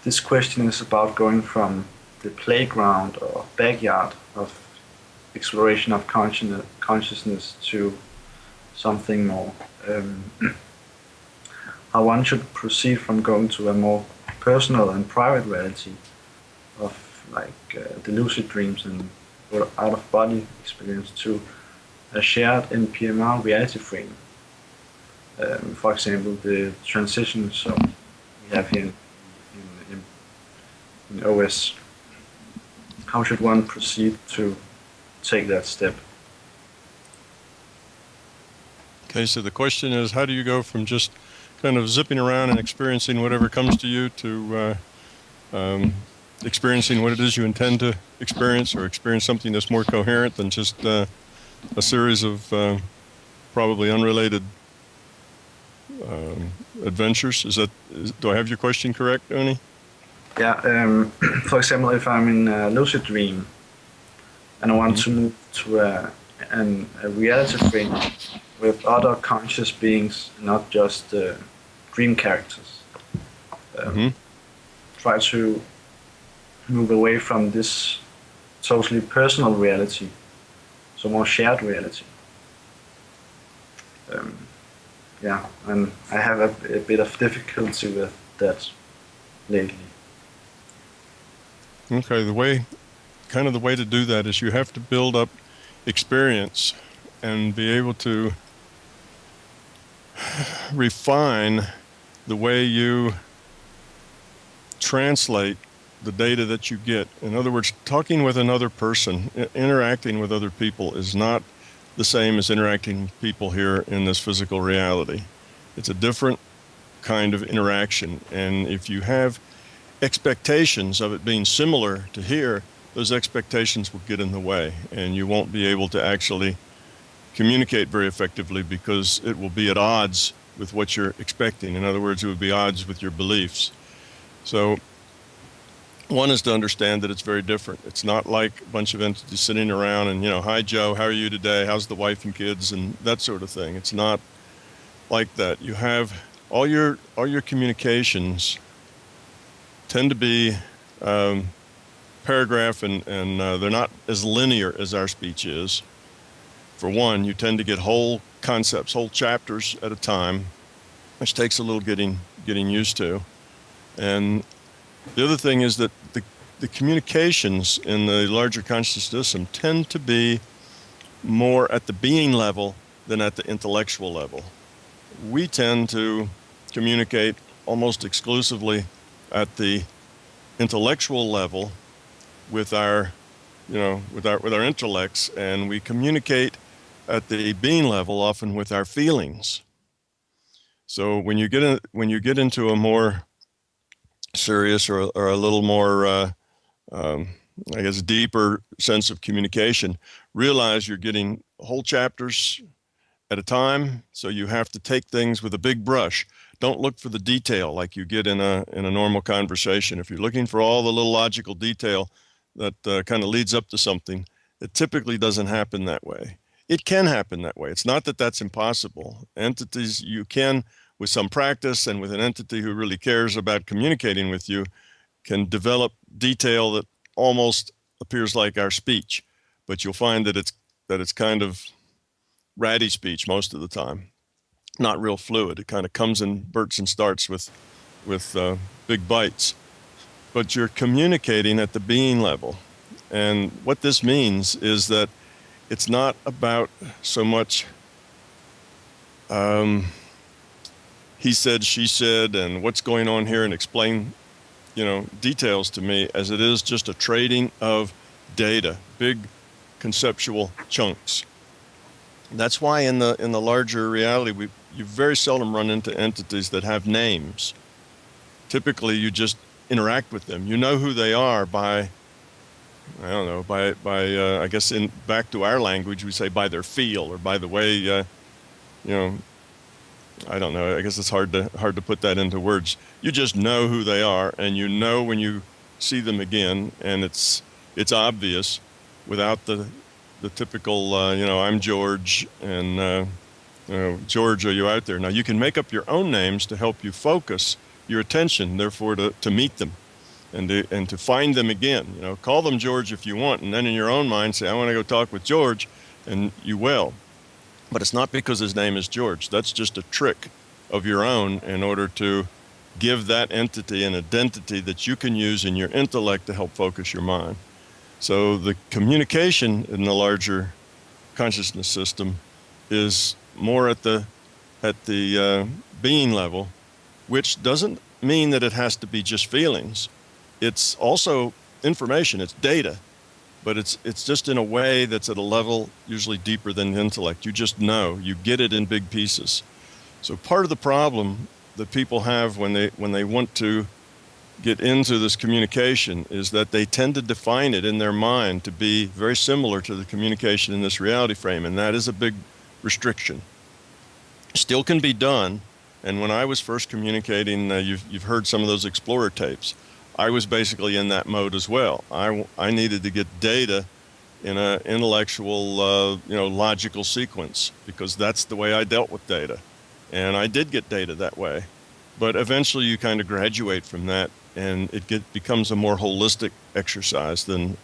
this question is about going from the playground or backyard of exploration of consciousness to something more. How one should proceed from going to a more personal and private reality of the lucid dreams and out of body experience to a shared NPMR reality frame. For example, the transitions we have here in OS. How should one proceed to take that step? Okay, so the question is, how do you go from just kind of zipping around and experiencing whatever comes to you to experiencing what it is you intend to experience, or experience something that's more coherent than just a series of probably unrelated adventures? Do I have your question correct, Oni? Yeah, for example, if I'm in a lucid dream and I want to move to a reality frame with other conscious beings, not just dream characters. Try to move away from this totally personal reality to more shared reality. And I have a bit of difficulty with that lately. Okay, the way to do that is you have to build up experience and be able to refine the way you translate the data that you get. In other words, talking with another person, interacting with other people is not the same as interacting with people here in this physical reality. It's a different kind of interaction, and if you have expectations of it being similar to here, those expectations will get in the way, and you won't be able to actually communicate very effectively because it will be at odds with what you're expecting. In other words, it would be odds with your beliefs. So one is to understand that it's very different. It's not like a bunch of entities sitting around and, hi, Joe, how are you today? How's the wife and kids? And that sort of thing. It's not like that. You have all your communications tend to be paragraph and they're not as linear as our speech is. For one, you tend to get whole concepts, whole chapters at a time, which takes a little getting used to. And the other thing is that the communications in the larger consciousness system tend to be more at the being level than at the intellectual level. We tend to communicate almost exclusively at the intellectual level with our intellects, and we communicate at the being level often with our feelings. So when you get into a more serious or a little more deeper sense of communication, realize you're getting whole chapters at a time, so you have to take things with a big brush. Don't look for the detail like you get in a normal conversation. If you're looking for all the little logical detail that kind of leads up to something, it typically doesn't happen that way. It can happen that way. It's not that that's impossible. Entities, you can, with some practice and with an entity who really cares about communicating with you, can develop detail that almost appears like our speech, but you'll find that it's kind of ratty speech most of the time, not real fluid. It kind of comes in bursts and starts with big bites, but you're communicating at the being level. And what this means is that it's not about so much he said, she said, and what's going on here, and explain, details to me, as it is just a trading of data, big conceptual chunks. That's why in the larger reality, you very seldom run into entities that have names. Typically, you just interact with them. You know who they are by, I guess back to our language, we say by their feel, or by the way, I don't know. I guess it's hard to put that into words. You just know who they are, and you know when you see them again, and it's obvious without the typical, I'm George, and George, are you out there? Now you can make up your own names to help you focus your attention, therefore to meet them. and to find them again. You know, call them George if you want, and then in your own mind say, I want to go talk with George, and you will. But it's not because his name is George. That's just a trick of your own in order to give that entity an identity that you can use in your intellect to help focus your mind. So the communication in the larger consciousness system is more at the being level, which doesn't mean that it has to be just feelings. It's also information, it's data, but it's just in a way that's at a level usually deeper than the intellect. You just know, you get it in big pieces. So part of the problem that people have when they want to get into this communication is that they tend to define it in their mind to be very similar to the communication in this reality frame, and that is a big restriction. Still can be done, and when I was first communicating, you've heard some of those Explorer tapes. I was basically in that mode as well. I needed to get data in an intellectual, logical sequence, because that's the way I dealt with data. And I did get data that way. But eventually you kind of graduate from that, and it becomes a more holistic exercise than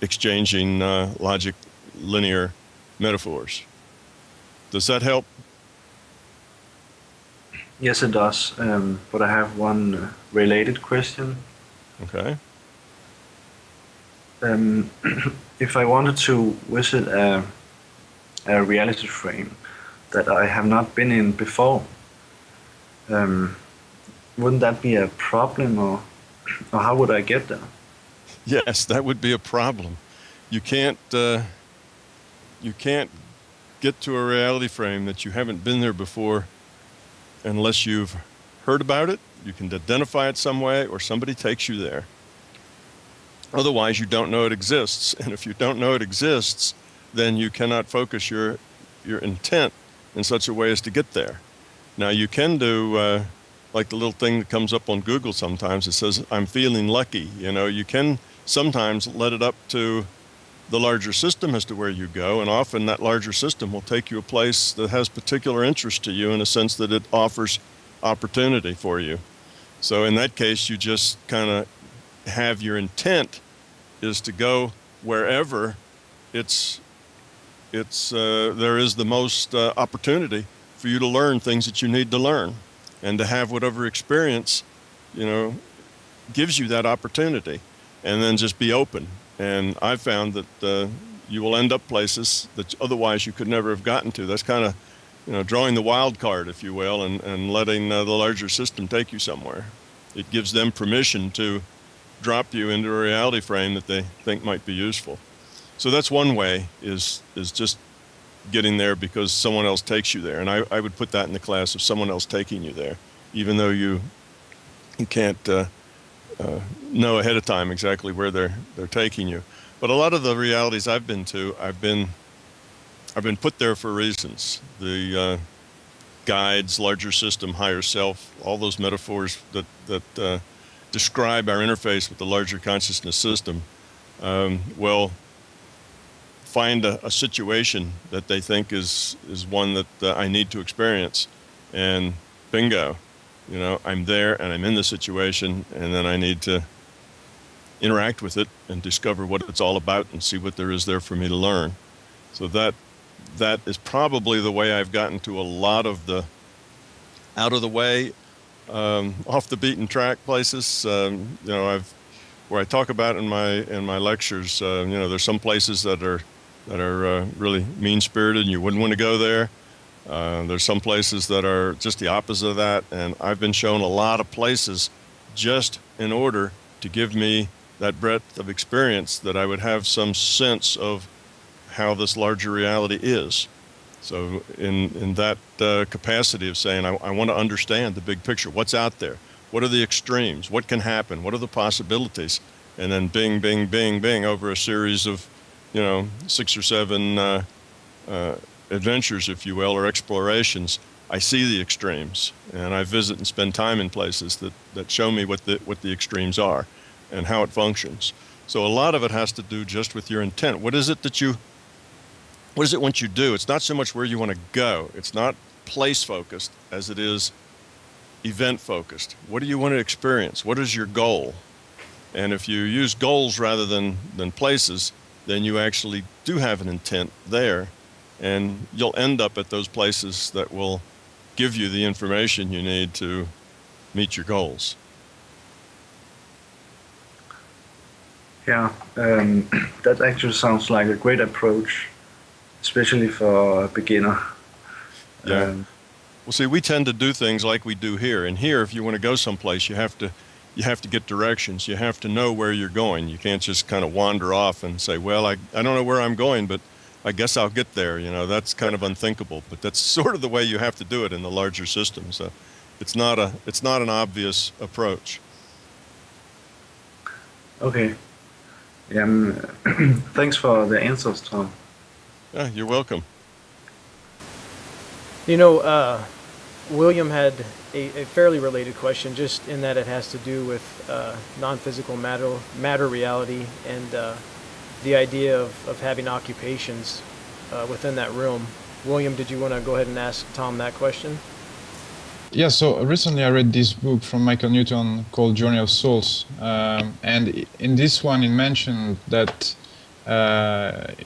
exchanging logic, linear metaphors. Does that help? Yes, it does. But I have one related question. Okay. If I wanted to visit a reality frame that I have not been in before, wouldn't that be a problem, or how would I get there? Yes, that would be a problem. You can't get to a reality frame that you haven't been there before unless you've heard about it, you can identify it some way, or somebody takes you there. Otherwise, you don't know it exists. And if you don't know it exists, then you cannot focus your intent in such a way as to get there. Now, you can do like the little thing that comes up on Google sometimes. It says, I'm feeling lucky. You know, you can sometimes let it up to the larger system as to where you go, and often that larger system will take you a place that has particular interest to you in a sense that it offers opportunity for you. So in that case, you just kind of have your intent is to go wherever there is the most opportunity for you to learn things that you need to learn, and to have whatever experience, gives you that opportunity, and then just be open. And I've found that you will end up places that otherwise you could never have gotten to. That's kind of, drawing the wild card, if you will, and letting the larger system take you somewhere. It gives them permission to drop you into a reality frame that they think might be useful. So that's one way, is just getting there because someone else takes you there. And I would put that in the class of someone else taking you there, even though you can't know ahead of time exactly where they're taking you. But a lot of the realities I've been to, I've been put there for reasons. The guides, larger system, higher self, all those metaphors that describe our interface with the larger consciousness system, will find a situation that they think is one that I need to experience, and bingo. I'm there and I'm in the situation, and then I need to interact with it and discover what it's all about and see what there is there for me to learn. So that is probably the way I've gotten to a lot of the out of the way, off the beaten track places. Where I talk about in my lectures, there's some places that are really mean-spirited and you wouldn't want to go there. There's some places that are just the opposite of that, and I've been shown a lot of places just in order to give me that breadth of experience, that I would have some sense of how this larger reality is. So in that capacity of saying, I want to understand the big picture, what's out there, what are the extremes, what can happen, what are the possibilities, and then bing, bing, bing, bing, over a series of 6 or 7 adventures, if you will, or explorations, I see the extremes, and I visit and spend time in places that show me what the extremes are and how it functions. So a lot of it has to do just with your intent. What is it once you do? It's not so much where you want to go. It's not place focused as it is event focused. What do you want to experience? What is your goal? And if you use goals rather than places, then you actually do have an intent there, and you'll end up at those places that will give you the information you need to meet your goals. Yeah, that actually sounds like a great approach, especially for a beginner. Yeah. Um, Well, see, we tend to do things like we do here. And here, if you want to go someplace, you have to get directions. You have to know where you're going. You can't just kind of wander off and say, well, I don't know where I'm going, but I guess I'll get there. That's kind of unthinkable, but that's sort of the way you have to do it in the larger system. So it's not an obvious approach. okay. Yeah, thanks for the answers, Tom. Yeah, you're welcome. You know, William had a fairly related question, just in that it has to do with non-physical matter reality, and the idea of having occupations within that realm. William, did you want to go ahead and ask Tom that question? Yeah, so recently I read this book from Michael Newton called Journey of Souls. And in this one, it mentioned that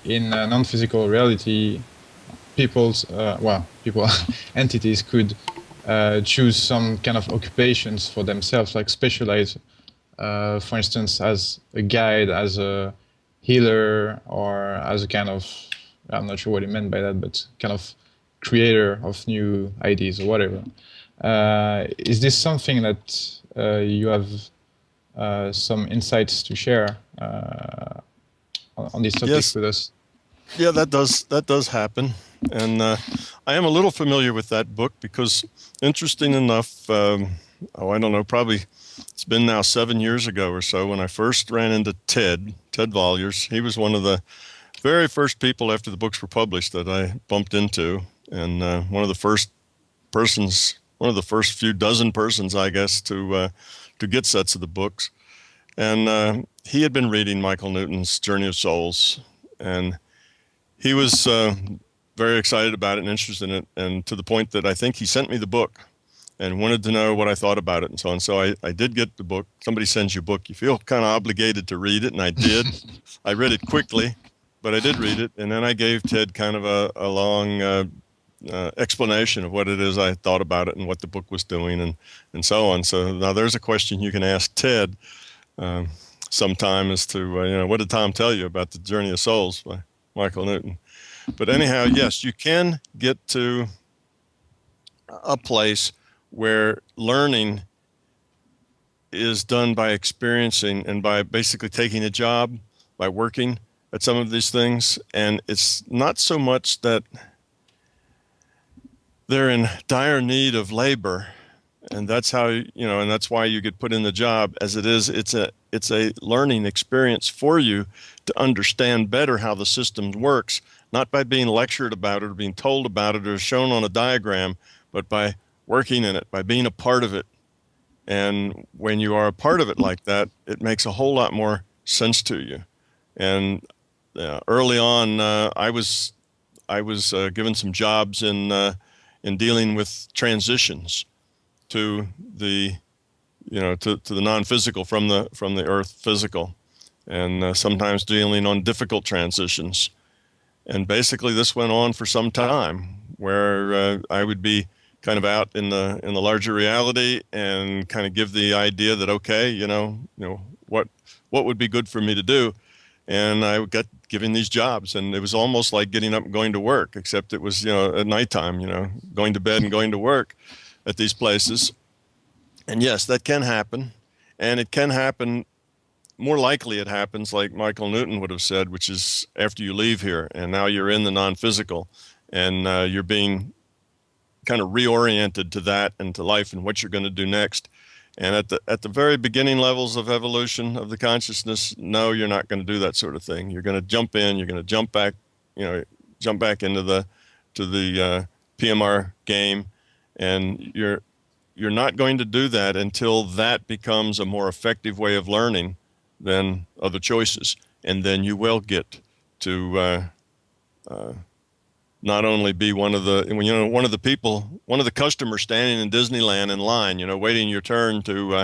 in non-physical reality, people, entities could choose some kind of occupations for themselves, like specialize, for instance, as a guide, as a healer, or as a kind of, I'm not sure what he meant by that, but kind of creator of new ideas or whatever. Is this something that you have some insights to share on this topic Yes. with us? Yeah, that does happen. And I am a little familiar with that book because, interesting enough, I don't know, probably it's been now 7 years ago or so when I first ran into Ted Volyers. He was one of the very first people after the books were published that I bumped into, and one of the first few dozen persons, I guess, to get sets of the books. And he had been reading Michael Newton's Journey of Souls, and he was very excited about it and interested in it, and to the point that I think he sent me the book and wanted to know what I thought about it and so on. So I did get the book. Somebody sends you a book, you feel kind of obligated to read it, and I did. I read it quickly, but I did read it, and then I gave Ted kind of a long explanation of what it is I thought about it and what the book was doing and so on. So now there's a question you can ask Ted sometime as to, what did Tom tell you about the Journey of Souls by Michael Newton? But anyhow, yes, you can get to a place where learning is done by experiencing and by basically taking a job, by working at some of these things. And it's not so much that they're in dire need of labor, and that's how, and that's why you get put in the job, as it is, it's a learning experience for you to understand better how the system works, not by being lectured about it or being told about it or shown on a diagram, but by working in it, by being a part of it. And when you are a part of it like that, it makes a whole lot more sense to you. And early on, I was given some jobs in dealing with transitions to the to the non-physical from the earth physical, and sometimes dealing on difficult transitions. And basically this went on for some time, where I would be kind of out in the larger reality and kind of give the idea that, okay, what would be good for me to do. And I got given these jobs, and it was almost like getting up and going to work, except it was, at nighttime, going to bed and going to work at these places. And yes, that can happen. And it can happen, more likely it happens like Michael Newton would have said, which is after you leave here and now you're in the non-physical, and you're being kind of reoriented to that and to life and what you're going to do next. And at the very beginning levels of evolution of the consciousness, no, you're not going to do that sort of thing. You're going to jump in, you're going to jump back into the PMR game, and you're not going to do that until that becomes a more effective way of learning than other choices. And then you will get to not only be one of the customers standing in Disneyland in line, waiting your turn to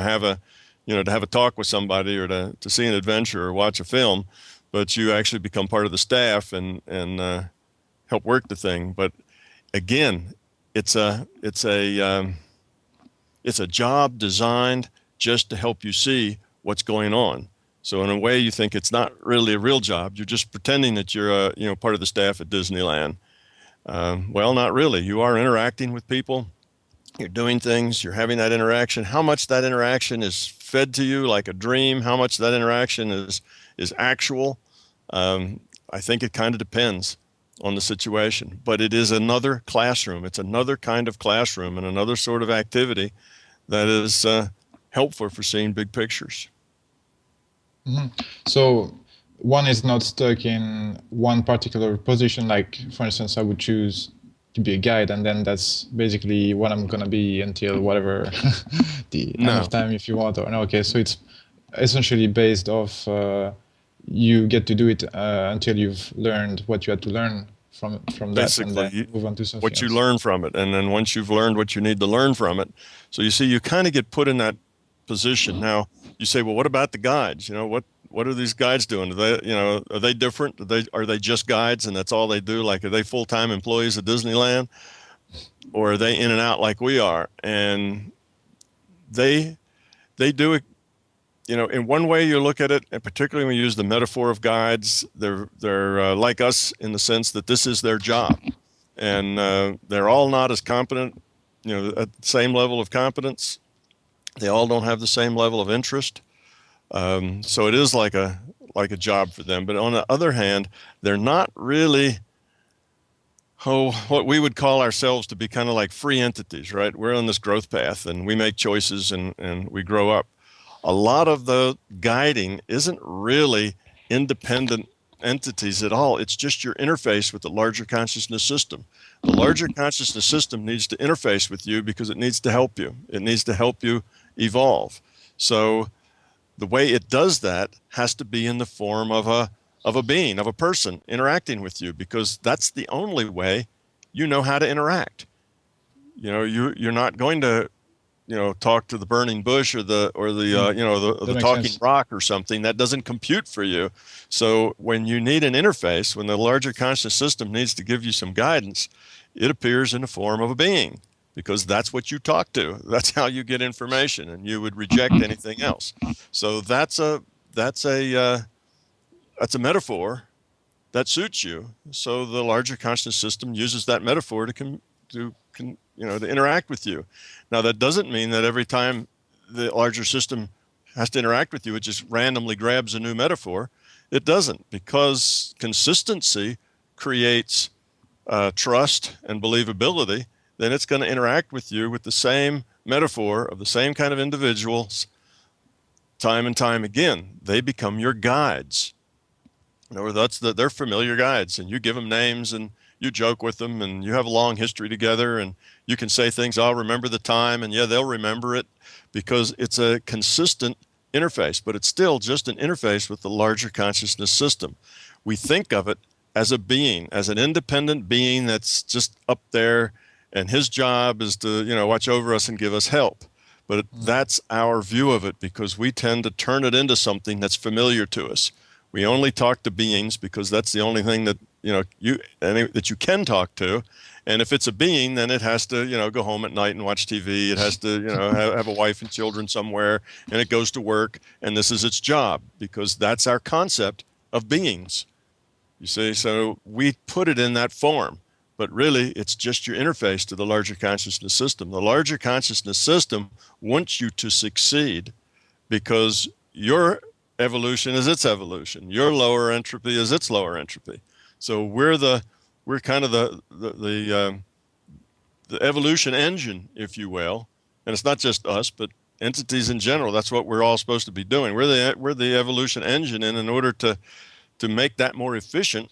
to have a talk with somebody or to see an adventure or watch a film, but you actually become part of the staff and help work the thing. But again, it's a job designed just to help you see what's going on. So in a way, you think it's not really a real job. You're just pretending that you're part of the staff at Disneyland. Well, not really. You are interacting with people. You're doing things. You're having that interaction. How much that interaction is fed to you like a dream, how much that interaction is actual, I think it kind of depends on the situation. But it is another classroom. It's another kind of classroom and another sort of activity that is helpful for seeing big pictures. Mm-hmm. So one is not stuck in one particular position. Like, for instance, I would choose to be a guide, and then that's basically what I'm going to be until whatever the end of time, if you want. Or no, okay, so it's essentially based off you get to do it until you've learned what you had to learn from basically, that, and then move on to something what you else. learn from it. And then once you've learned what you need to learn from it, so you see, you kind of get put in that position. Now you say, well, what about the guides? What are these guides doing? Are they different? Are they just guides and that's all they do? Like, are they full-time employees at Disneyland, or are they in and out like we are? And they do it. In one way you look at it, and particularly when you use the metaphor of guides, they're like us in the sense that this is their job, and they're all not as competent, at the same level of competence. They all don't have the same level of interest. So it is like a job for them. But on the other hand, they're not really what we would call ourselves to be kind of like free entities, right? We're on this growth path and we make choices and we grow up. A lot of the guiding isn't really independent entities at all. It's just your interface with the larger consciousness system. The larger consciousness system needs to interface with you because it needs to help you. It needs to help you evolve. So the way it does that has to be in the form of a being, of a person interacting with you, because that's the only way you know how to interact. You're not going to talk to the burning bush or the talking sense. rock or something. That doesn't compute for you. So when you need an interface, when the larger conscious system needs to give you some guidance, it appears in the form of a being, because that's what you talk to. That's how you get information, and you would reject anything else. So that's a metaphor that suits you. So the larger conscious system uses that metaphor to interact with you. Now, that doesn't mean that every time the larger system has to interact with you, it just randomly grabs a new metaphor. It doesn't, because consistency creates trust and believability. Then it's going to interact with you with the same metaphor of the same kind of individuals time and time again. They become your guides. In other words, they're familiar guides, and you give them names and you joke with them, and you have a long history together, and you can say things, I'll remember the time, and yeah, they'll remember it, because it's a consistent interface, but it's still just an interface with the larger consciousness system. We think of it as a being, as an independent being that's just up there, and his job is to, watch over us and give us help. But that's our view of it, because we tend to turn it into something that's familiar to us. We only talk to beings because that's the only thing that that you can talk to. And if it's a being, then it has to go home at night and watch TV. It has to have a wife and children somewhere, and it goes to work, and this is its job, because that's our concept of beings. You see, so we put it in that form, but really it's just your interface to the larger consciousness system. The larger consciousness system wants you to succeed, because your evolution is its evolution. Your lower entropy is its lower entropy. So we're kind of the evolution engine, if you will. And it's not just us, but entities in general. That's what we're all supposed to be doing. We're the evolution engine, and in order to make that more efficient,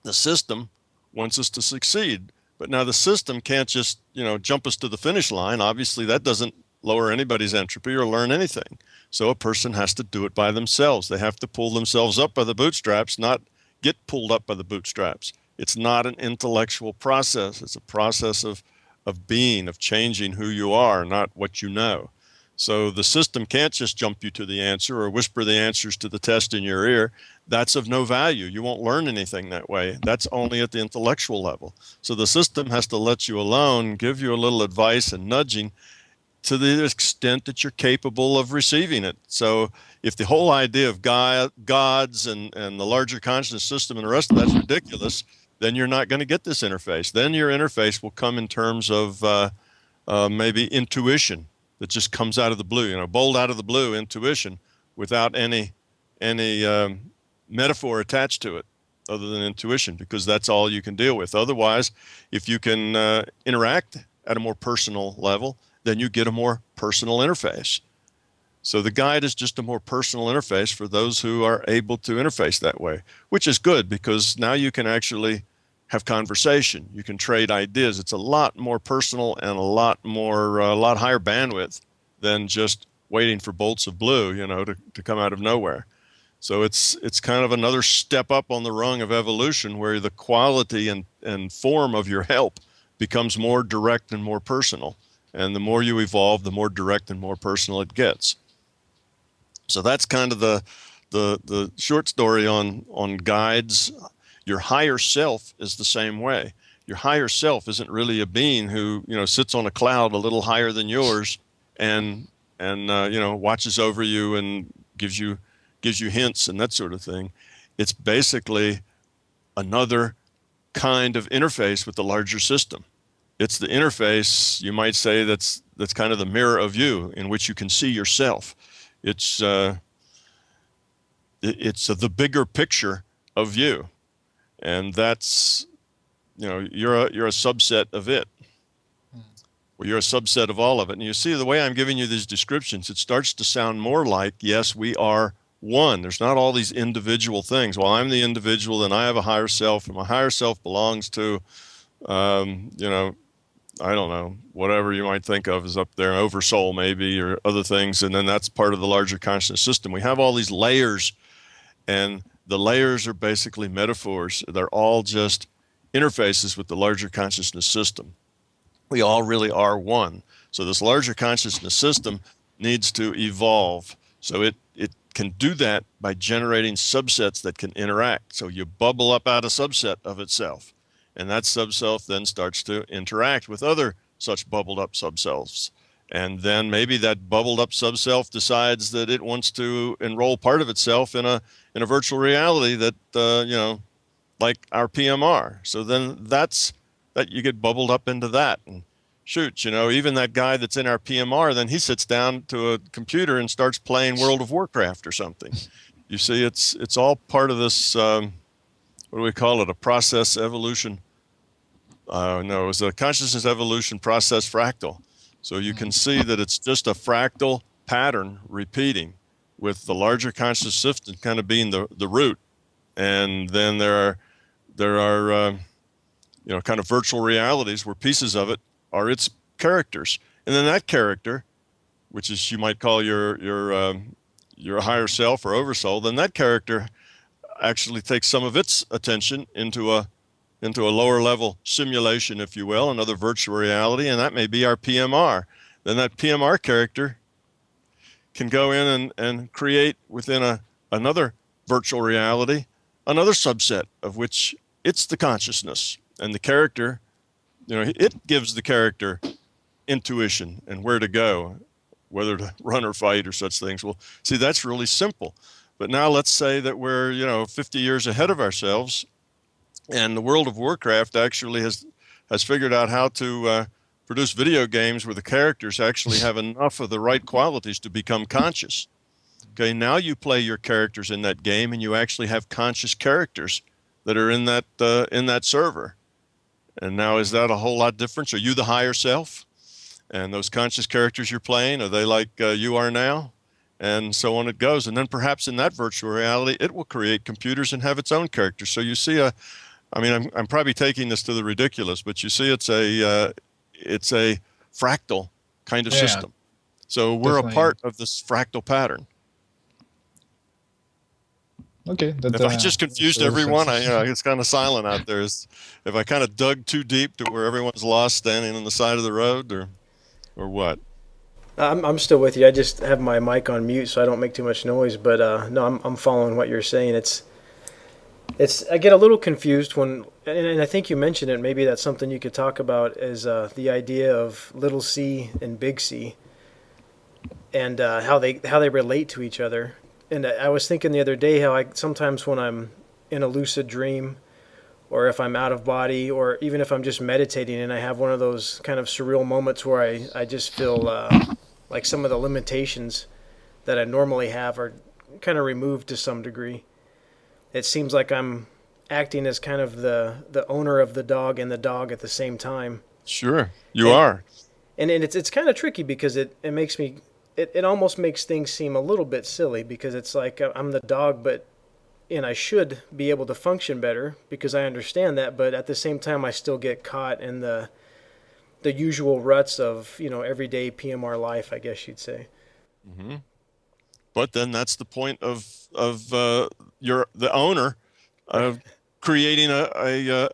the system wants us to succeed. But now the system can't just jump us to the finish line. Obviously, that doesn't lower anybody's entropy or learn anything. So a person has to do it by themselves. They have to pull themselves up by the bootstraps, not get pulled up by the bootstraps. It's not an intellectual process. It's a process of being, of changing who you are, not what you know. So the system can't just jump you to the answer or whisper the answers to the test in your ear. That's of no value. You won't learn anything that way. That's only at the intellectual level. So the system has to let you alone, give you a little advice and nudging to the extent that you're capable of receiving it. So if the whole idea of gods and the larger consciousness system and the rest of that's ridiculous, then you're not going to get this interface. Then your interface will come in terms of maybe intuition that just comes out of the blue, bold out of the blue intuition without any metaphor attached to it other than intuition, because that's all you can deal with. Otherwise, if you can interact at a more personal level, then you get a more personal interface. So the guide is just a more personal interface for those who are able to interface that way, which is good because now you can actually have conversation. You can trade ideas. It's a lot more personal and a lot higher bandwidth than just waiting for bolts of blue, to come out of nowhere. So it's kind of another step up on the rung of evolution where the quality and form of your help becomes more direct and more personal. And the more you evolve, the more direct and more personal it gets. So that's kind of the short story on guides. Your higher self is the same way. Your higher self isn't really a being who sits on a cloud a little higher than yours and watches over you and gives you hints and that sort of thing. It's basically another kind of interface with the larger system. It's the interface, you might say, that's kind of the mirror of you in which you can see yourself. It's the bigger picture of you, and that's you're a subset of it. Well, you're a subset of all of it. And you see the way I'm giving you these descriptions, it starts to sound more like, yes, we are one. There's not all these individual things. Well, I'm the individual, and I have a higher self, and my higher self belongs to I don't know, whatever you might think of is up there, oversoul maybe, or other things, and then that's part of the larger consciousness system. We have all these layers, and the layers are basically metaphors. They're all just interfaces with the larger consciousness system. We all really are one. So this larger consciousness system needs to evolve. So it can do that by generating subsets that can interact. So you bubble up out a subset of itself. And that subself then starts to interact with other such bubbled up subselves. And then maybe that bubbled up subself decides that it wants to enroll part of itself in a virtual reality that, like our PMR. So then that you get bubbled up into that. And shoot, even that guy that's in our PMR, then he sits down to a computer and starts playing World of Warcraft or something. You see, it's all part of this, what do we call it? A process evolution. No, it was a consciousness evolution process fractal. So you can see that it's just a fractal pattern repeating with the larger conscious system kind of being the root. And then there are kind of virtual realities where pieces of it are its characters. And then that character, which is you might call your higher self or oversoul, then that character actually takes some of its attention into a lower level simulation, if you will, another virtual reality, and that may be our PMR. Then that PMR character can go in and create within another virtual reality, another subset of which it's the consciousness. And the character, it gives the character intuition and where to go, whether to run or fight or such things. Well, see, that's really simple. But now let's say that we're, 50 years ahead of ourselves, and the World of Warcraft actually has figured out how to produce video games where the characters actually have enough of the right qualities to become conscious. Okay, now you play your characters in that game, and you actually have conscious characters that are in that server. And now is that a whole lot different? Are you the higher self? And those conscious characters you're playing, are they like you are now? And so on it goes. And then perhaps in that virtual reality, it will create computers and have its own characters. So you see I'm probably taking this to the ridiculous, but you see it's a fractal kind of system. So we're definitely a part of this fractal pattern. Okay. If I just confused everyone, it's kind of silent out there. If I kind of dug too deep to where everyone's lost standing on the side of the road, or what? I'm still with you. I just have my mic on mute so I don't make too much noise. But no, I'm following what you're saying. It's I get a little confused when, and I think you mentioned it. Maybe that's something you could talk about is the idea of little c and big C, and how they relate to each other. And I was thinking the other day how I sometimes when I'm in a lucid dream, or if I'm out of body, or even if I'm just meditating and I have one of those kind of surreal moments where I just feel like some of the limitations that I normally have are kind of removed to some degree. It seems like I'm acting as kind of the owner of the dog and the dog at the same time. Sure, you And are. and it's kind of tricky because it makes me it almost makes things seem a little bit silly because it's like I'm the dog, but and I should be able to function better because I understand that, but at the same time I still get caught in the usual ruts of, everyday PMR life, I guess you'd say. Hmm. But then that's the point of you're the owner of creating a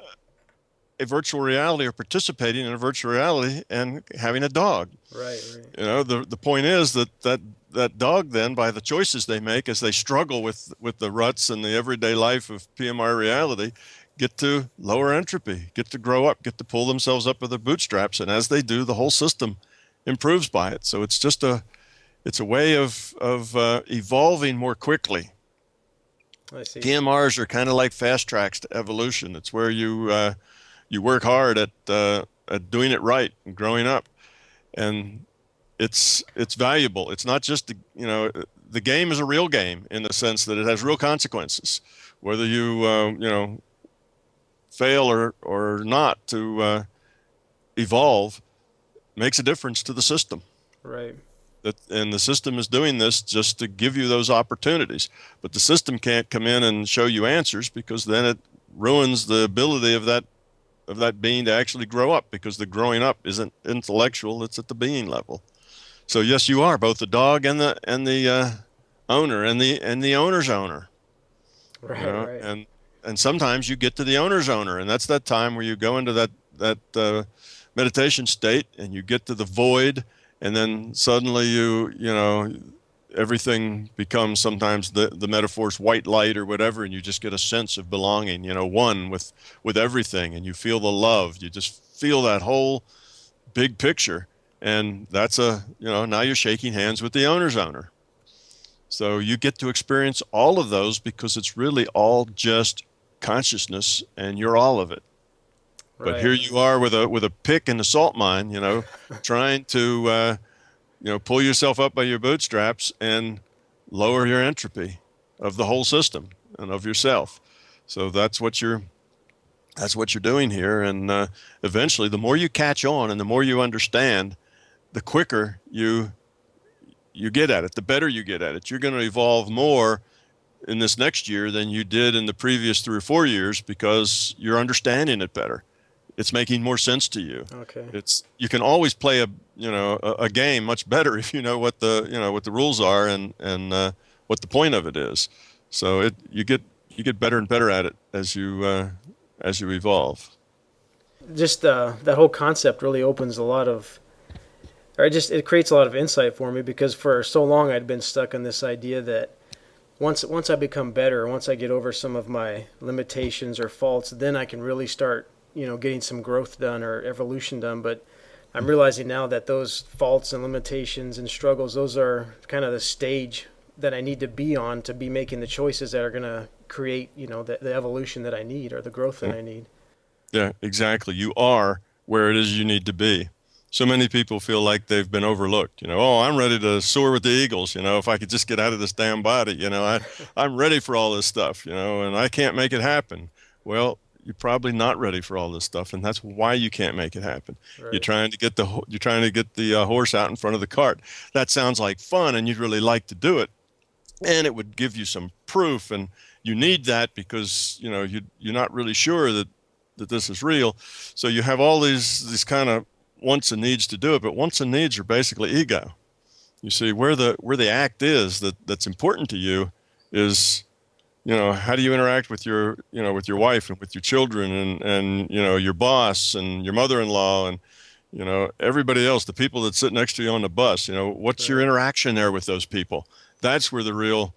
virtual reality or participating in a virtual reality and having a dog. Right, right. The point is that dog then, by the choices they make as they struggle with the ruts and the everyday life of PMR reality, get to lower entropy, get to grow up, get to pull themselves up with their bootstraps, and as they do, the whole system improves by it. So it's just it's a way of evolving more quickly. I see. PMRs are kind of like fast tracks to evolution. It's where you work hard at doing it right and growing up, and it's valuable. It's not just the game is a real game in the sense that it has real consequences, whether you fail or not to evolve makes a difference to the system. Right. And the system is doing this just to give you those opportunities, but the system can't come in and show you answers because then it ruins the ability of that being to actually grow up, because the growing up isn't intellectual, it's at the being level. So yes, you are both the dog and the owner and the owner's owner. Right, right. And sometimes you get to the owner's owner, and that's that time where you go into that meditation state and you get to the void, and then suddenly everything becomes, sometimes the metaphor's white light or whatever, and you just get a sense of belonging, one with everything, and you feel the love. You just feel that whole big picture, and that's now you're shaking hands with the owner's owner. So you get to experience all of those because it's really all just consciousness, and you're all of it. But Right. here you are with a pick in the salt mine, trying to pull yourself up by your bootstraps and lower your entropy of the whole system and of yourself. So that's what you're doing here. And eventually, the more you catch on and the more you understand, the quicker you get at it, the better you get at it. You're going to evolve more in this next year than you did in the previous 3 or 4 years because you're understanding it better. It's making more sense to you. Okay. You can always play a game much better if you know what the rules are and what the point of it is. So you get better and better at it as you evolve. Just that whole concept really opens a lot of, it creates a lot of insight for me because for so long I'd been stuck on this idea that once I become better, once I get over some of my limitations or faults, then I can really start getting some growth done or evolution done. But I'm realizing now that those faults and limitations and struggles, those are kind of the stage that I need to be on to be making the choices that are going to create, the evolution that I need or the growth that I need. Yeah, exactly. You are where it is you need to be. So many people feel like they've been overlooked. Oh, I'm ready to soar with the eagles. If I could just get out of this damn body, I'm ready for all this stuff, and I can't make it happen. Well, you're probably not ready for all this stuff, and that's why you can't make it happen. Right. You're trying to get the horse out in front of the cart. That sounds like fun, and you'd really like to do it, and it would give you some proof, and you need that because you're not really sure that this is real. So you have all these kind of wants and needs to do it, but wants and needs are basically ego. You see, where the act is that's important to you is, how do you interact with your wife and with your children and your boss and your mother-in-law and everybody else, the people that sit next to you on the bus, what's your Right. interaction there with those people? That's where the real,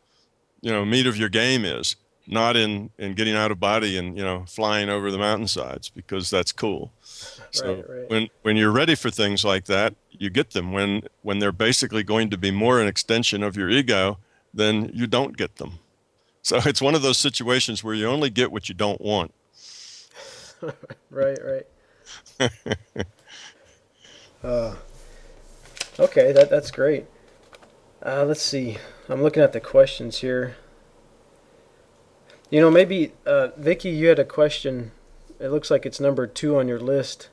meat of your game is, not in getting out of body and, flying over the mountainsides, because that's cool. Right, So right. when you're ready for things like that, you get them. When they're basically going to be more an extension of your ego, then you don't get them. So it's one of those situations where you only get what you don't want. Right, right. Uh, okay, that's great. Let's see. I'm looking at the questions here. Maybe Vicky, you had a question. It looks like it's number 2 on your list.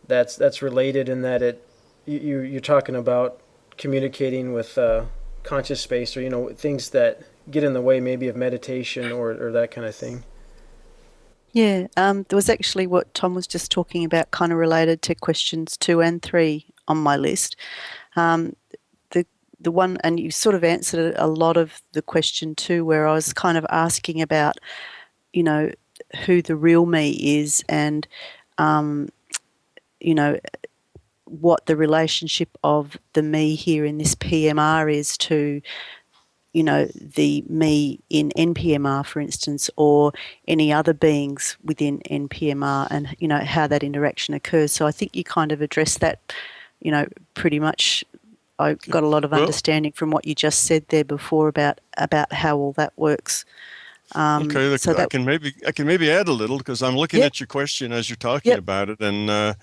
That's related in that you're talking about communicating with conscious space, or things that get in the way maybe of meditation or that kind of thing. Yeah, there was actually what Tom was just talking about, kind of related to questions 2 and 3 on my list. The one, and you sort of answered a lot of the question 2, where I was kind of asking about, who the real me is, and what the relationship of the me here in this PMR is to, the me in NPMR, for instance, or any other beings within NPMR, and, how that interaction occurs. So I think you kind of addressed that, pretty much. I got a lot of Well, understanding from what you just said there before about how all that works. okay, So I that, can maybe add a little, because I'm looking yep, at your question as you're talking yep, about it, and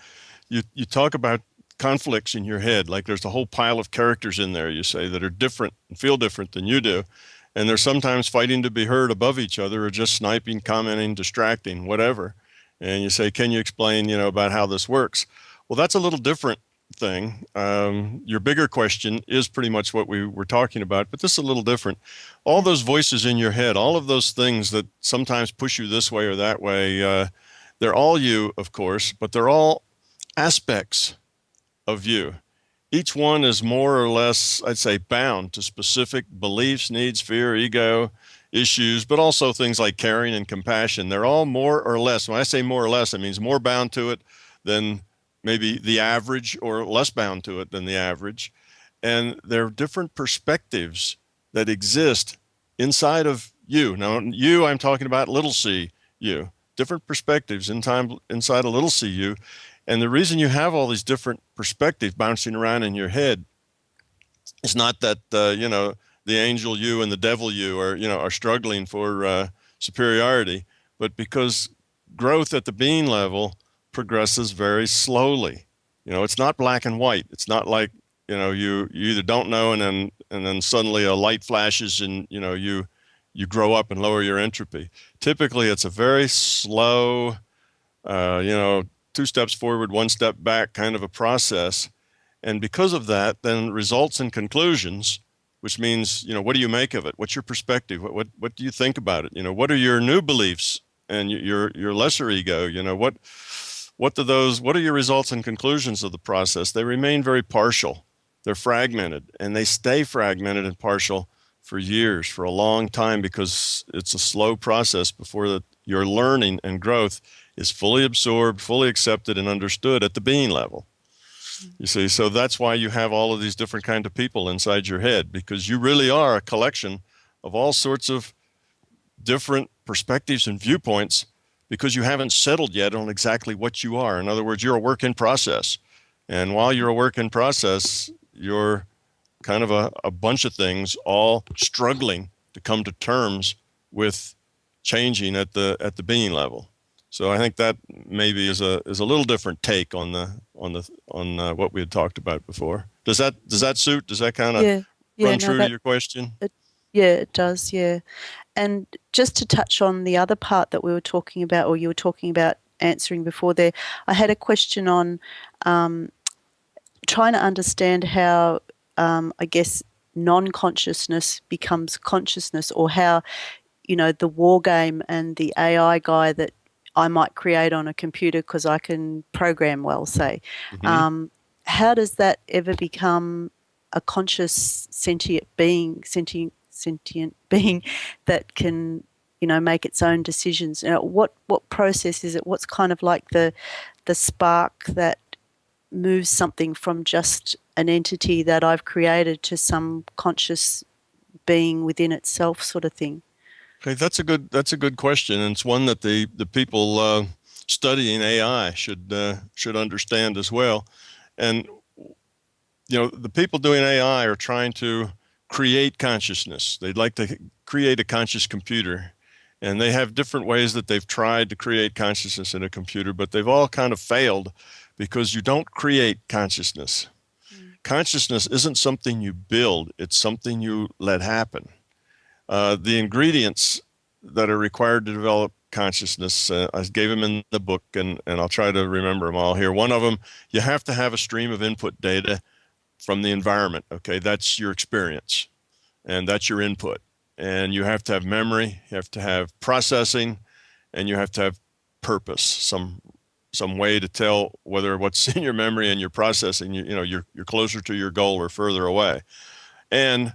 you talk about conflicts in your head, like there's a whole pile of characters in there, you say, that are different and feel different than you do, and they're sometimes fighting to be heard above each other, or just sniping, commenting, distracting, whatever. And you say, can you explain, about how this works? Well, that's a little different thing. Your bigger question is pretty much what we were talking about, but this is a little different. All yeah, those voices in your head, all of those things that sometimes push you this way or that way, they're all you, of course, but they're all aspects of you. Each one is more or less, I'd say, bound to specific beliefs, needs, fear, ego, issues, but also things like caring and compassion. They're all more or less. When I say more or less, it means more bound to it than maybe the average, or less bound to it than the average. And there are different perspectives that exist inside of you. Now, you, I'm talking about little c you, different perspectives inside a little c you. And the reason you have all these different perspectives bouncing around in your head is not that, the angel you and the devil you are struggling for superiority, but because growth at the being level progresses very slowly. It's not black and white. It's not like, you either don't know, and then suddenly a light flashes, and, you grow up and lower your entropy. Typically, it's a very slow, uh, you know, 2 steps forward, 1 step back kind of a process. And because of that, then results in conclusions, which means, what do you make of it? What's your perspective? What do you think about it? What are your new beliefs and your lesser ego? What are your results and conclusions of the process? They remain very partial. They're fragmented, and they stay fragmented and partial for years, for a long time, because it's a slow process before your learning and growth is fully absorbed, fully accepted, and understood at the being level. You see, so that's why you have all of these different kind of people inside your head, because you really are a collection of all sorts of different perspectives and viewpoints, because you haven't settled yet on exactly what you are. In other words, you're a work in process. And while you're a work in process, you're kind of a bunch of things all struggling to come to terms with changing at the being level. So I think that maybe is a little different take on what we had talked about before. Does that suit? Does that kind of yeah, yeah. run No, true to your question? yeah, it does. Yeah, and just to touch on the other part that we were talking about, or you were talking about answering before there, I had a question on trying to understand how, I guess, non-consciousness becomes consciousness, or how, the war game and the AI guy that I might create on a computer because I can program well, say. Hmm. How does that ever become a conscious sentient being that can, make its own decisions? What process is it? What's kind of like the spark that move something from just an entity that I've created to some conscious being within itself, sort of thing? Okay, that's a good question, and it's one that the people studying AI should understand as well. And the people doing AI are trying to create consciousness. They'd like to create a conscious computer, and they have different ways that they've tried to create consciousness in a computer, but they've all kind of failed because you don't create consciousness. Consciousness isn't something you build; it's something you let happen. The ingredients that are required to develop consciousness, I gave them in the book, and I'll try to remember them all here. One of them, you have to have a stream of input data from the environment. Okay, that's your experience, and that's your input. And you have to have memory, you have to have processing, and you have to have purpose, some way to tell whether what's in your memory and your processing, you're closer to your goal or further away. And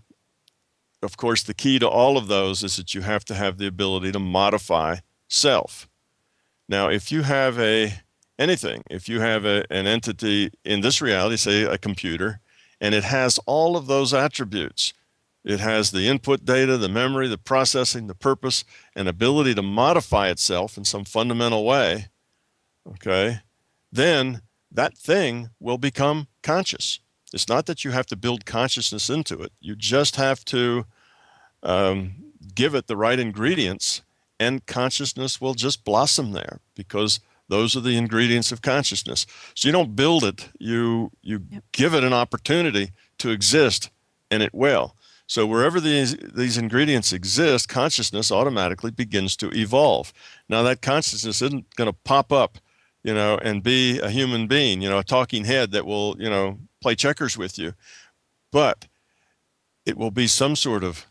of course, the key to all of those is that you have to have the ability to modify self. Now, if you have if you have an entity in this reality, say a computer, and it has all of those attributes, it has the input data, the memory, the processing, the purpose, and ability to modify itself in some fundamental way, okay, then that thing will become conscious. It's not that you have to build consciousness into it. You just have to give it the right ingredients, and consciousness will just blossom there, because those are the ingredients of consciousness. So you don't build it, you give it an opportunity to exist, and it will. So wherever these ingredients exist, consciousness automatically begins to evolve. Now that consciousness isn't going to pop up, and be a human being, a talking head that will, play checkers with you, but it will be some sort of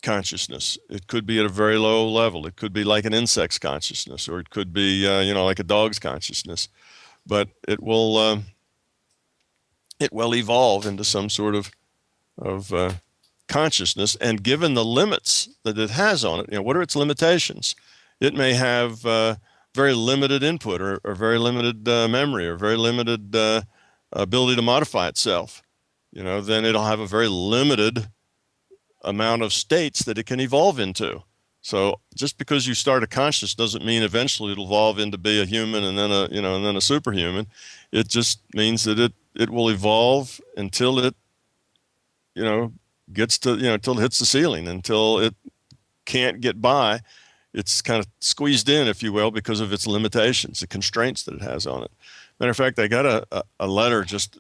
consciousness. It could be at a very low level. It could be like an insect's consciousness, or it could be, like a dog's consciousness. But it will evolve into some sort of consciousness. And given the limits that it has on it, what are its limitations? It may have very limited input, or very limited memory, or very limited ability to modify itself. Then it'll have a very limited amount of states that it can evolve into. So just because you start a conscious doesn't mean eventually it'll evolve into be a human, and then a superhuman. It just means that it will evolve until it gets to until it hits the ceiling, until it can't get by. It's kind of squeezed in, if you will, because of its limitations, the constraints that it has on it. Matter of fact, I got a letter just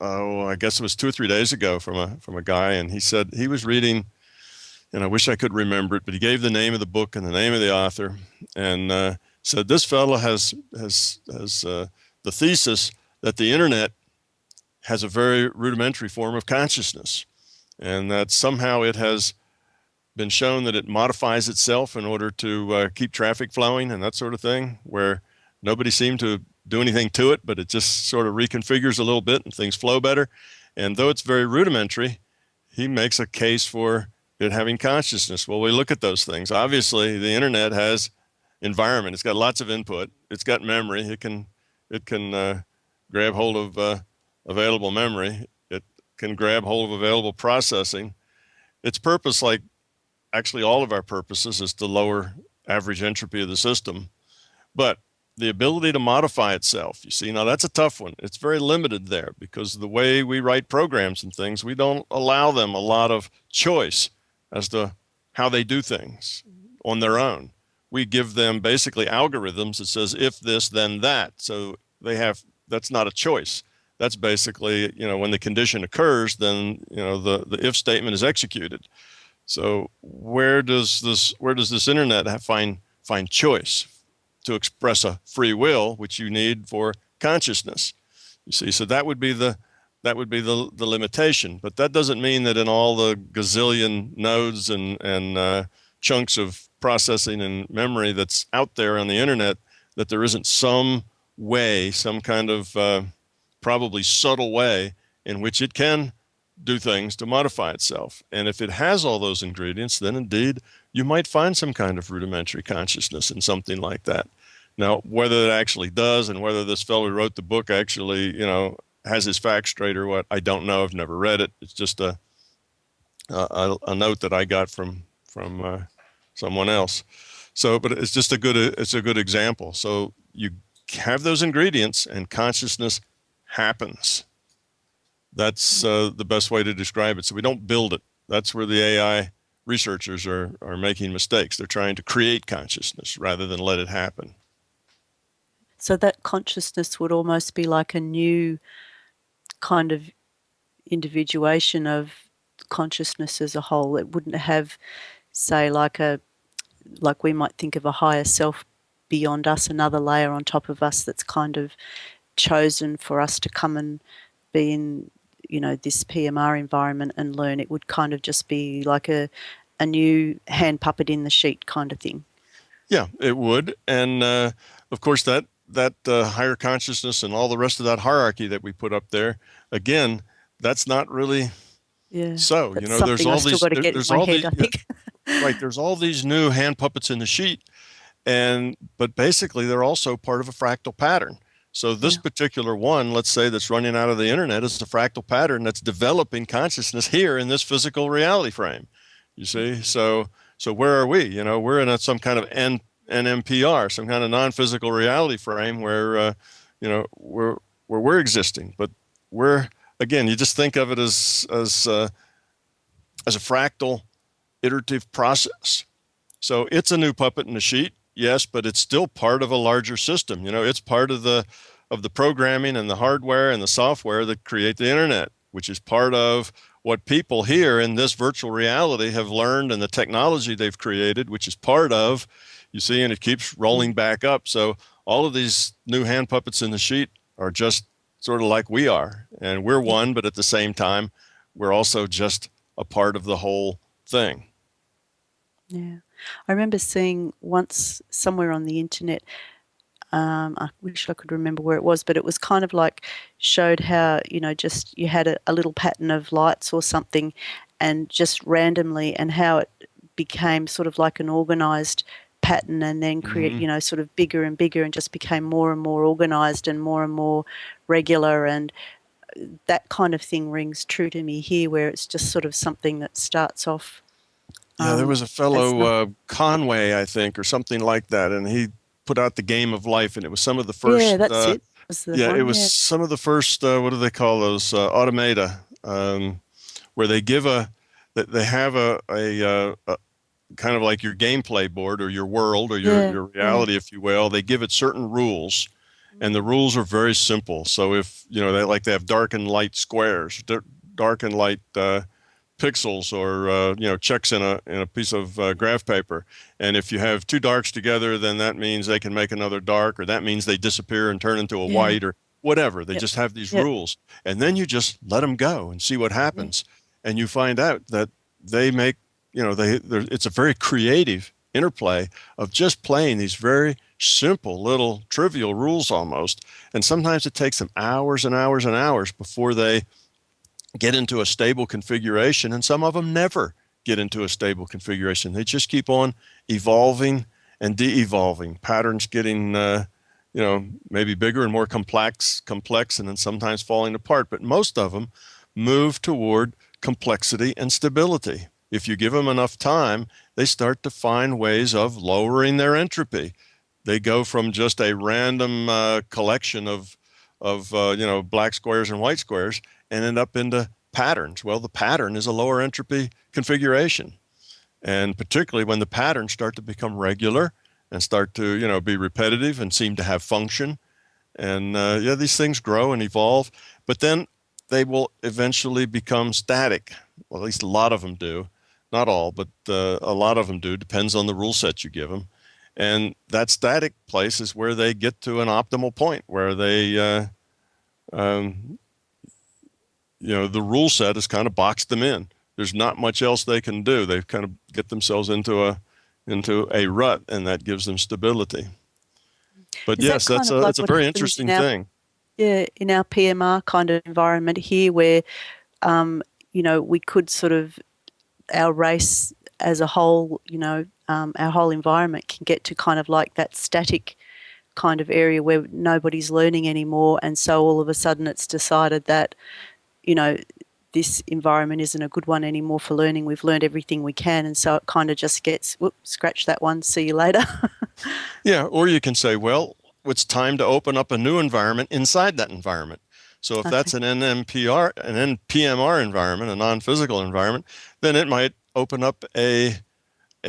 I guess it was 2 or 3 days ago from a guy, and he said he was reading, and I wish I could remember it, but he gave the name of the book and the name of the author, and said this fellow has the thesis that the internet has a very rudimentary form of consciousness, and that somehow it has been shown that it modifies itself in order to keep traffic flowing and that sort of thing, where nobody seemed to do anything to it, but it just sort of reconfigures a little bit and things flow better. And though it's very rudimentary, he makes a case for it having consciousness. Well, we look at those things. Obviously, the internet has environment. It's got lots of input. It's got memory. It can grab hold of available memory. It can grab hold of available processing. Its purpose, like actually all of our purposes, is to lower average entropy of the system. But the ability to modify itself, you see, now that's a tough one. It's very limited there, because the way we write programs and things, we don't allow them a lot of choice as to how they do things on their own. We give them basically algorithms that says if this, then that. So that's not a choice. That's basically, when the condition occurs, then, the if statement is executed. So where does this internet find choice to express a free will, which you need for consciousness? You see, so that would be the limitation. But that doesn't mean that in all the gazillion nodes and chunks of processing and memory that's out there on the internet, that there isn't some way, some kind of probably subtle way in which it can do things to modify itself. And if it has all those ingredients, then indeed you might find some kind of rudimentary consciousness in something like that. Now, whether it actually does and whether this fellow who wrote the book actually, has his facts straight or what, I don't know. I've never read it. It's just a note that I got from someone else. So, but it's just a good example. So you have those ingredients, and consciousness happens. That's the best way to describe it. So we don't build it. That's where the AI researchers are making mistakes. They're trying to create consciousness rather than let it happen. So that consciousness would almost be like a new kind of individuation of consciousness as a whole. It wouldn't have, say, like we might think of a higher self beyond us, another layer on top of us that's kind of chosen for us to come and be in, this PMR environment and learn. It would kind of just be like a new hand puppet in the sheet kind of thing. Yeah, it would. And of course, that higher consciousness and all the rest of that hierarchy that we put up there, again, that's not really so. That's There's all these. There's all head, these. I think. Right. There's all these new hand puppets in the sheet, but basically they're also part of a fractal pattern. So this particular one, let's say, that's running out of the internet, is a fractal pattern that's developing consciousness here in this physical reality frame. You see, so where are we? We're in some kind of NMPR, some kind of non-physical reality frame where we're existing. But again, you just think of it as a fractal iterative process. So it's a new puppet in the sheet, yes, but it's still part of a larger system. It's part of the programming and the hardware and the software that create the internet, which is part of what people here in this virtual reality have learned, and the technology they've created, which is part of, you see, and it keeps rolling back up. So all of these new hand puppets in the sheet are just sort of like we are, and we're one, but at the same time, we're also just a part of the whole thing. Yeah. I remember seeing once somewhere on the internet, I wish I could remember where it was, but it was kind of like showed how, just you had a little pattern of lights or something, and just randomly, and how it became sort of like an organized pattern, and then create, sort of bigger and bigger, and just became more and more organized and more regular. And that kind of thing rings true to me here, where it's just sort of something that starts off. Yeah, there was a fellow, Conway, I think, or something like that, and he put out The Game of Life, and it was some of the first. Yeah, that's it. It was some of the first. What do they call those? Automata, where they have a kind of like your gameplay board or your world or your reality, if you will. They give it certain rules, and the rules are very simple. So if they have dark and light squares, dark and light pixels, or checks in a piece of graph paper, and if you have two darks together, then that means they can make another dark, or that means they disappear and turn into a white, or whatever. They just have these rules, and then you just let them go and see what happens, and you find out that they make it's a very creative interplay of just playing these very simple little trivial rules almost, and sometimes it takes them hours and hours and hours before they get into a stable configuration, and some of them never get into a stable configuration. They just keep on evolving and de-evolving, patterns getting maybe bigger and more complex, and then sometimes falling apart. But most of them move toward complexity and stability. If you give them enough time, they start to find ways of lowering their entropy. They go from just a random collection of black squares and white squares and end up into patterns. Well, the pattern is a lower entropy configuration. And particularly when the patterns start to become regular and start to, be repetitive and seem to have function. And these things grow and evolve, but then they will eventually become static. Well, at least a lot of them do. Not all, but a lot of them do. Depends on the rule set you give them. And that static place is where they get to an optimal point where they, the rule set has kind of boxed them in. There's not much else they can do. They kind of get themselves into a rut, and that gives them stability. But yes, that's a very interesting thing. Yeah, in our PMR kind of environment here, where we could sort of, our race as a whole, our whole environment can get to kind of like that static kind of area where nobody's learning anymore, and so all of a sudden it's decided that, you know, this environment isn't a good one anymore for learning. We've learned everything we can, and so it kind of just gets, whoop, scratch that one, see you later. Yeah, or you can say, well, it's time to open up a new environment inside that environment. So if that's an NPMR environment, a non-physical environment, then it might open up a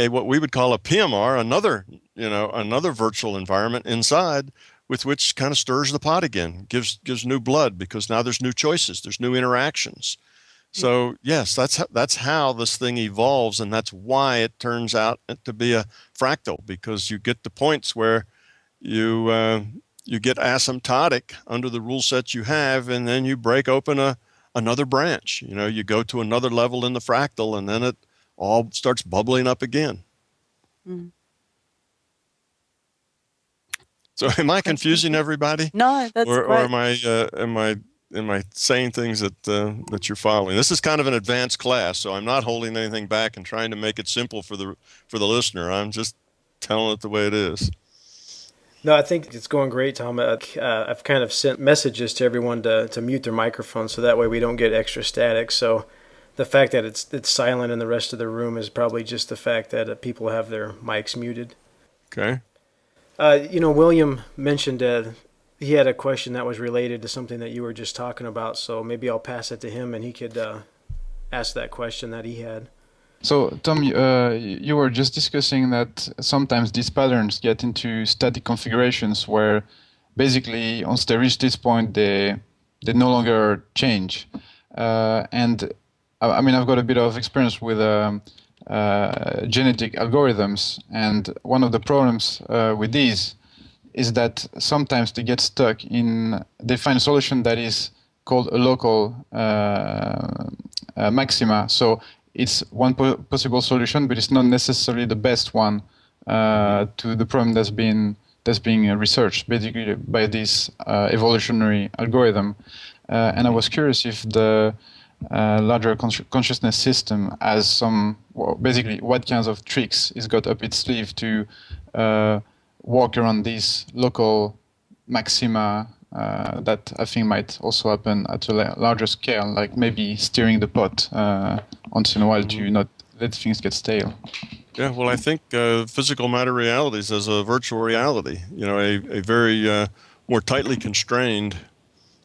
what we would call a PMR, another virtual environment inside, with which kind of stirs the pot again, gives new blood, because now there's new choices, there's new interactions. So yes, that's how this thing evolves, and that's why it turns out to be a fractal, because you get to points where you get asymptotic under the rule set you have, and then you break open another branch. You know, you go to another level in the fractal, and then it all starts bubbling up again. Mm. So am I confusing everybody? No, that's or great. Or am I saying things that you're following? This is kind of an advanced class, so I'm not holding anything back and trying to make it simple for the listener. I'm just telling it the way it is. No, I think it's going great, Tom. I've kind of sent messages to everyone to mute their microphone, so that way we don't get extra static. So the fact that it's silent in the rest of the room is probably just the fact that people have their mics muted. Okay. William mentioned he had a question that was related to something that you were just talking about, so maybe I'll pass it to him and he could ask that question that he had. So, Tom, you were just discussing that sometimes these patterns get into static configurations where basically once they reach this point, they no longer change. And I mean, I've got a bit of experience with genetic algorithms, and one of the problems with these is that sometimes they get stuck they find a solution that is called a local maxima. So it's one possible solution, but it's not necessarily the best one to the problem that's being researched, basically by this evolutionary algorithm. And I was curious if the larger consciousness system has basically what kinds of tricks it's got up its sleeve to work around these local maxima that I think might also happen at a larger scale, like maybe stirring the pot once in a while to not let things get stale. Yeah, well, I think physical matter realities as a virtual reality, a very more tightly constrained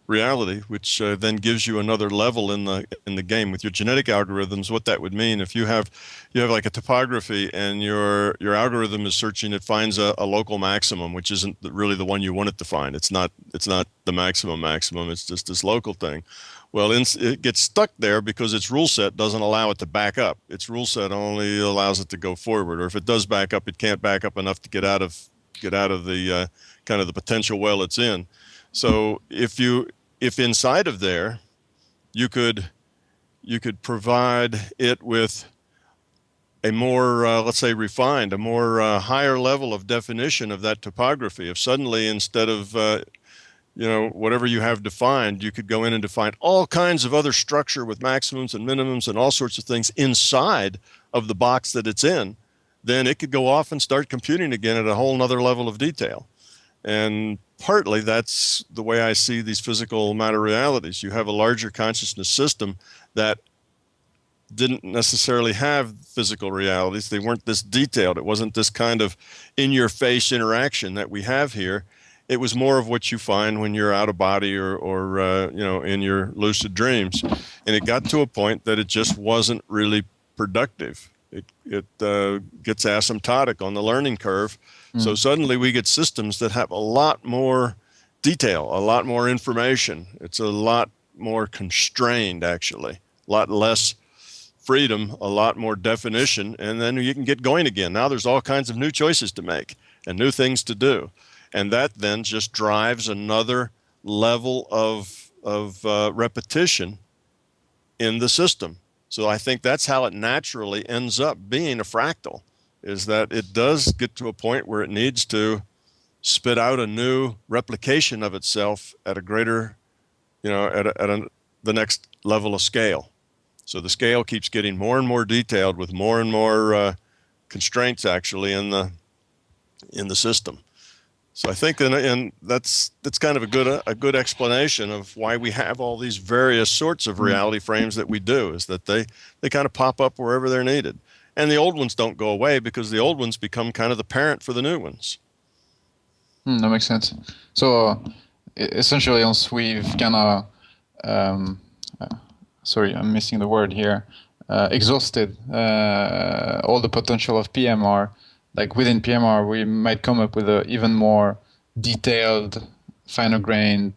reality, which then gives you another level in the game with your genetic algorithms. What that would mean if you have like a topography and your algorithm is searching, it finds a local maximum, which isn't really the one you want it to find. It's not the maximum. It's just this local thing. Well, it gets stuck there because its rule set doesn't allow it to back up. Its rule set only allows it to go forward, or if it does back up, it can't back up enough to get out of the kind of the potential well it's in. So if inside of there, you could provide it with a more, let's say, refined, a more higher level of definition of that topography. If suddenly, instead of whatever you have defined, you could go in and define all kinds of other structure with maximums and minimums and all sorts of things inside of the box that it's in, then it could go off and start computing again at a whole nother level of detail. And partly that's the way I see these physical matter realities. You have a larger consciousness system that didn't necessarily have physical realities. They weren't this detailed. It wasn't this kind of in-your-face interaction that we have here. It was more of what you find when you're out of body or in your lucid dreams. And it got to a point that it just wasn't really productive. It gets asymptotic on the learning curve. So suddenly we get systems that have a lot more detail, a lot more information. It's a lot more constrained, actually, a lot less freedom, a lot more definition, and then you can get going again. Now there's all kinds of new choices to make and new things to do. And that then just drives another level of repetition in the system. So I think that's how it naturally ends up being a fractal, is that it does get to a point where it needs to spit out a new replication of itself at a greater, the next level of scale. So the scale keeps getting more and more detailed with more and more constraints actually in the system. So I think, and that's kind of a good explanation of why we have all these various sorts of reality frames that we do, is that they kind of pop up wherever they're needed. And the old ones don't go away because the old ones become kind of the parent for the new ones. That makes sense. So essentially, once we've kind of, sorry, I'm missing the word here, exhausted all the potential of PMR, like within PMR, we might come up with an even more detailed, finer-grained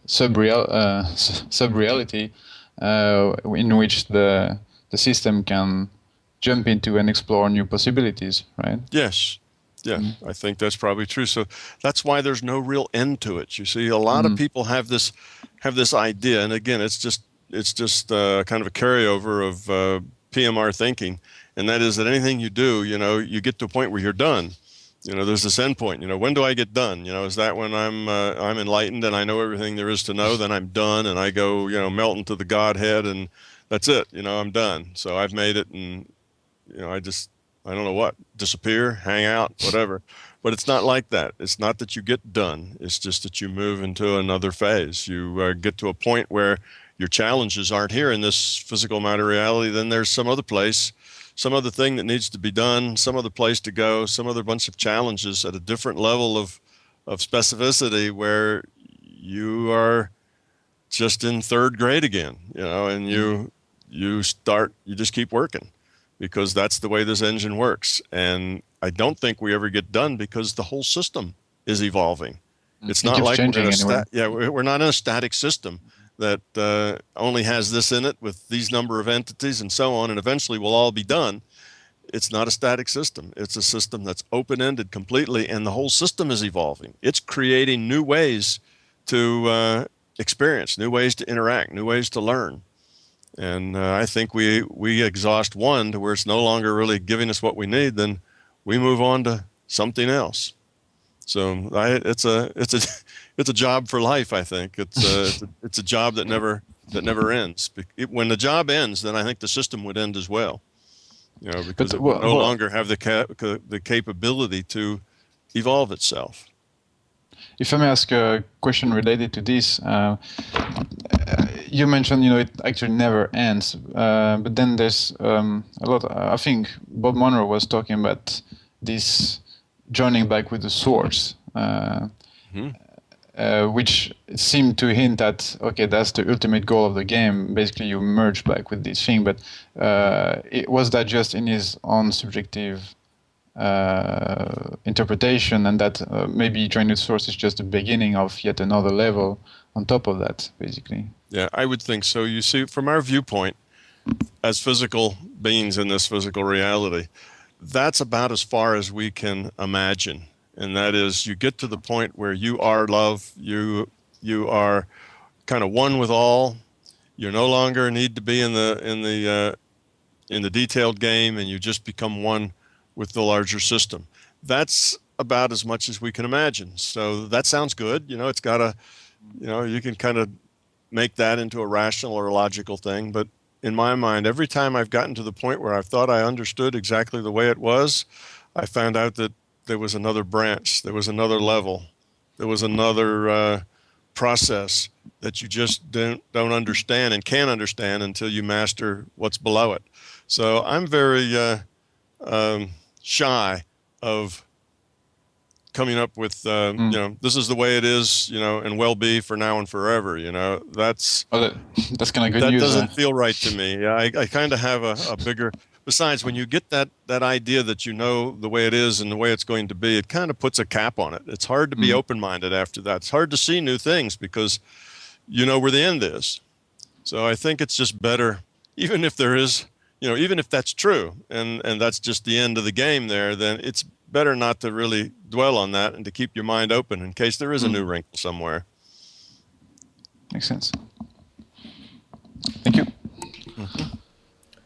sub-reality in which the system can jump into and explore new possibilities, right? Yes. Yeah, I think that's probably true. So that's why there's no real end to it. You see, a lot of people have this idea, and again, it's just kind of a carryover of PMR thinking, and that is that anything you do, you get to a point where you're done. There's this end point. When do I get done? Is that when I'm enlightened and I know everything there is to know? Then I'm done, and I go, melt into the Godhead, and that's it. I'm done. So I've made it, and I don't know what, disappear, hang out, whatever. But it's not like that. It's not that you get done. It's just that you move into another phase. You get to a point where your challenges aren't here in this physical matter reality. Then there's some other place, some other thing that needs to be done, some other place to go, some other bunch of challenges at a different level of specificity where you are just in third grade again, and you just keep working, because that's the way this engine works. And I don't think we ever get done because the whole system is evolving. It's not like we're not in a static system that only has this in it with these number of entities and so on, and eventually we'll all be done. It's not a static system. It's a system that's open-ended completely, and the whole system is evolving. It's creating new ways to experience, new ways to interact, new ways to learn. And I think we exhaust one to where it's no longer really giving us what we need, then we move on to something else. So it's a job for life. I think it's a job that never ends. When the job ends, then I think the system would end as well. Because it would no longer have the capability to evolve itself. If I may ask a question related to this, you mentioned it actually never ends, but then there's a lot. I think Bob Monroe was talking about this joining back with the source, which seemed to hint at, okay, that's the ultimate goal of the game. Basically, you merge back with this thing, but was that just in his own subjective interpretation, and that maybe joining the source is just the beginning of yet another level on top of that, basically? Yeah, I would think so. You see, from our viewpoint, as physical beings in this physical reality, that's about as far as we can imagine. And that is, you get to the point where you are love, you are kind of one with all. You no longer need to be in the detailed game, and you just become one with the larger system. That's about as much as we can imagine. So that sounds good. It's got a, you can kind of make that into a rational or a logical thing. But in my mind, every time I've gotten to the point where I thought I understood exactly the way it was, I found out that there was another branch, there was another level, there was another process that you just don't understand and can't understand until you master what's below it. So I'm very shy of coming up with this is the way it is, and will be for now and forever. That's kind of good that news. That doesn't feel right to me. I kind of have a bigger. Besides, when you get that idea that the way it is and the way it's going to be, it kind of puts a cap on it. It's hard to be open-minded after that. It's hard to see new things because you know where the end is. So I think it's just better, even if there is, even if that's true, and that's just the end of the game there, then it's better not to really dwell on that and to keep your mind open in case there is a new wrinkle somewhere. Makes sense. Thank you. Mm-hmm.